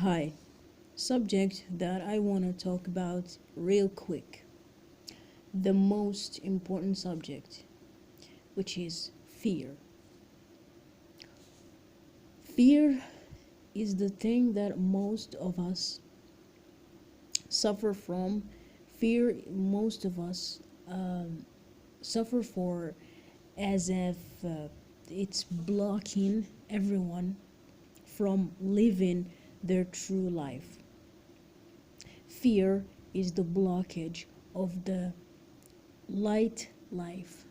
Hi, subject that I want to talk about real quick. The most important subject, which is fear. Fear is the thing that most of us suffer from. Fear, most of us suffer for as if it's blocking everyone from living their true life. Fear is the blockage of the light life.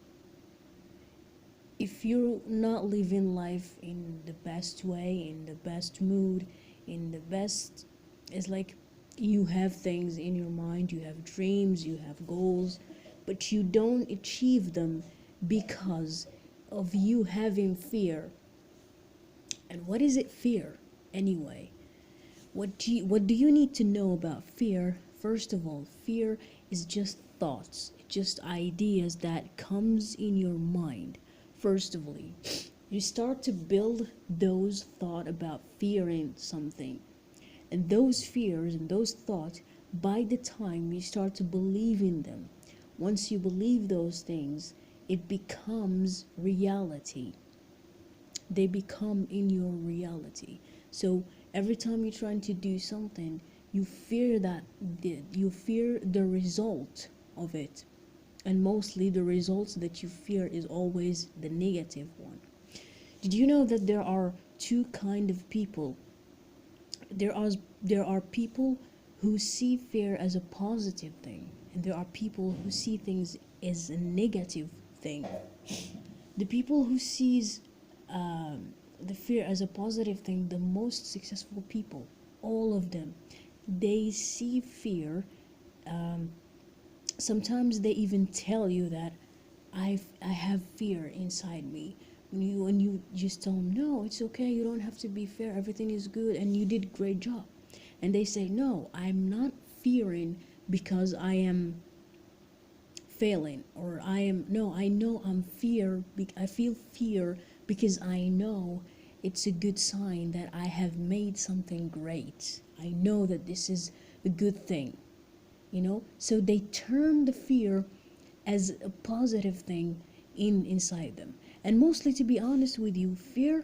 If you're not living life in the best way, in the best mood, in the best, it's like you have things in your mind, you have dreams, you have goals, but you don't achieve them because of you having fear. And what is it, fear, anyway? What do you need to know about fear? First of all, fear is just thoughts, just ideas that comes in your mind. First of all, you start to build those thoughts about fearing something, and those fears and those thoughts, by the time you start to believe in them, once you believe those things, it becomes reality. They become in your reality. So every time you're trying to do something, you fear that you fear the result of it, and mostly the results that you fear is always the negative one. Did you know that there are two kind of people? There are people who see fear as a positive thing, and there are people who see things as a negative thing. The people who sees the fear as a positive thing, the most successful people, all of them, they see fear. Sometimes they even tell you that I have fear inside me. When you just tell them, no, it's okay, you don't have to be fair, everything is good, and you did great job, and they say, no, I'm not fearing because I am failing, or I am, no, I know I feel fear because I know it's a good sign that I have made something great. I know that this is a good thing. So they turn the fear as a positive thing inside them. And mostly, to be honest with you, fear,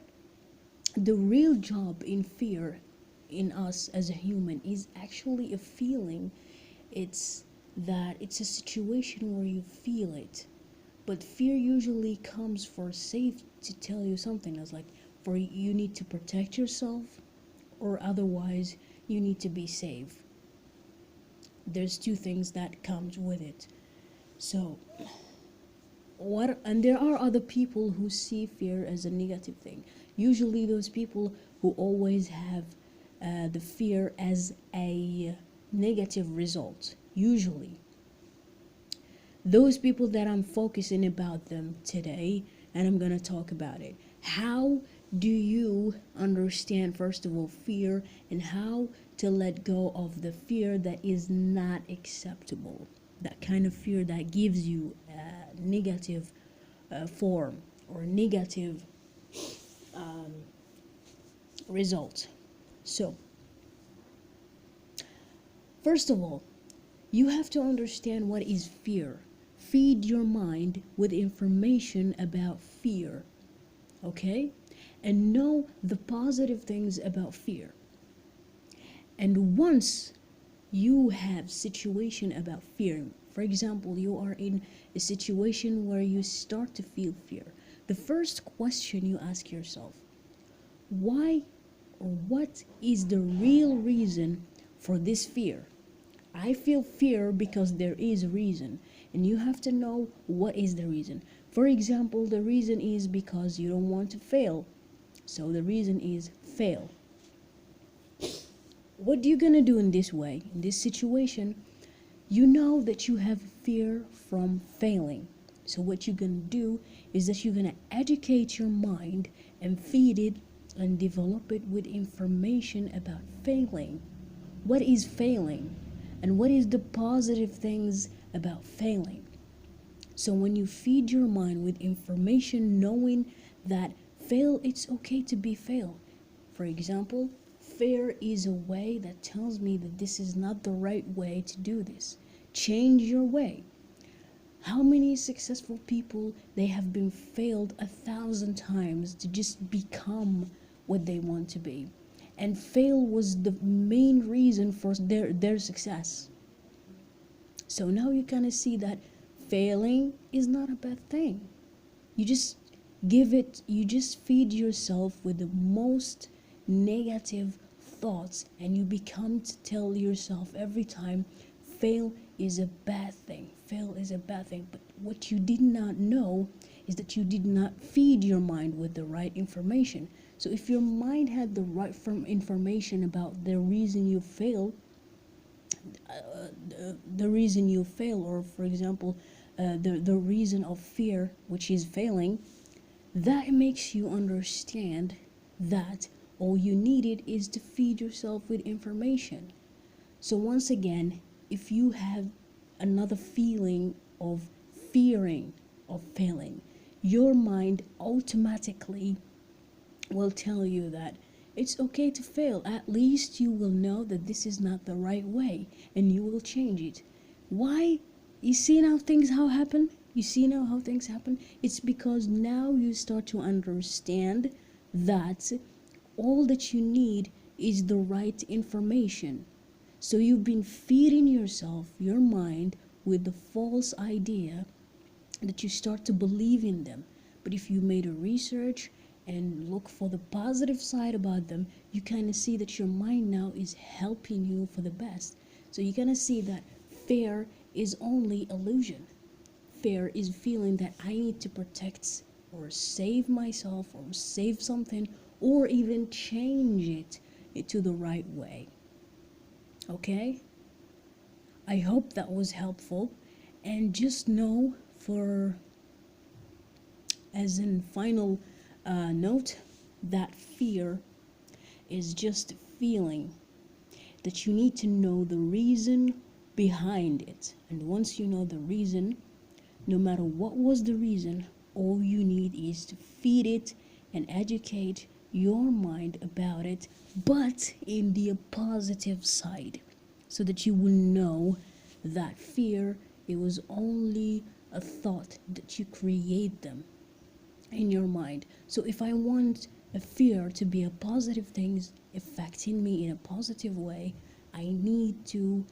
the real job in fear in us as a human is actually a feeling. It's that it's a situation where you feel it. But fear usually comes for safe, to tell you something as like, for you need to protect yourself, or otherwise you need to be safe. There's two things that comes with it. So and there are other people who see fear as a negative thing. Usually those people who always have the fear as a negative result. Usually those people that I'm focusing about them today, and I'm gonna talk about it. How do you understand, first of all, fear, and how to let go of the fear that is not acceptable? That kind of fear that gives you a negative form or negative result. So, first of all, you have to understand what is fear. Feed your mind with information about fear, okay? And know the positive things about fear. And once you have situation about fear, for example, you are in a situation where you start to feel fear, the first question you ask yourself, why, or what is the real reason for this fear? I feel fear because there is a reason, and you have to know what is the reason. For example, the reason is because you don't want to fail. So the reason is fail. What are you gonna do in this way, in this situation? You know that you have fear from failing. So what you're gonna do is that you're gonna educate your mind and feed it and develop it with information about failing. What is failing? And what is the positive things about failing? So when you feed your mind with information, knowing that fail, it's okay to be fail. For example, fear is a way that tells me that this is not the right way to do this. Change your way. How many successful people, they have been failed 1,000 times to just become what they want to be. And fail was the main reason for their success. So now you kind of see that failing is not a bad thing. You just you just feed yourself with the most negative thoughts, and you become to tell yourself every time, fail is a bad thing. Fail is a bad thing. But what you did not know is that you did not feed your mind with the right information. So if your mind had the right information about the reason you fail, or for example, the reason of fear, which is failing, that makes you understand that all you needed is to feed yourself with information. So once again, if you have another feeling of fearing of failing, your mind automatically will tell you that it's okay to fail. At least you will know that this is not the right way, and you will change it. Why? You see now things how happen? You see now how things happen? It's because now you start to understand that all that you need is the right information. So you've been feeding yourself, your mind, with the false idea that you start to believe in them. But if you made a research and look for the positive side about them, you kind of see that your mind now is helping you for the best. So you kind of see that fear is only illusion. Fear is feeling that I need to protect or save myself or save something or even change it to the right way. Okay? I hope that was helpful. And just know, for as in final note, that fear is just a feeling, that you need to know the reason behind it. And once you know the reason, no matter what was the reason, all you need is to feed it and educate your mind about it, but in the positive side, so that you will know that fear, it was only a thought that you create them in your mind. So if I want a fear to be a positive thing affecting me in a positive way, I need to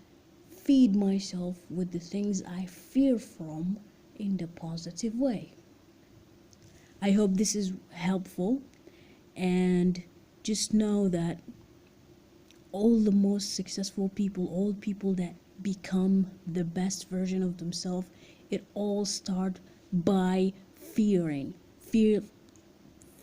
feed myself with the things I fear from in the positive way. I hope this is helpful, and just know that all the most successful people, all people that become the best version of themselves, it all starts by fearing.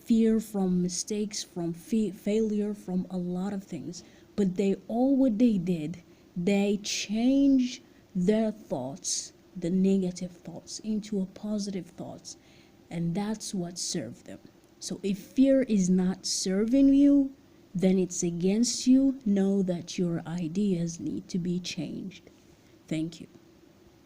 Fear from mistakes, from failure, from a lot of things. But what they did, they changed their thoughts, the negative thoughts, into a positive thoughts, and that's what served them. So if fear is not serving you, then it's against you. Know that your ideas need to be changed. Thank you.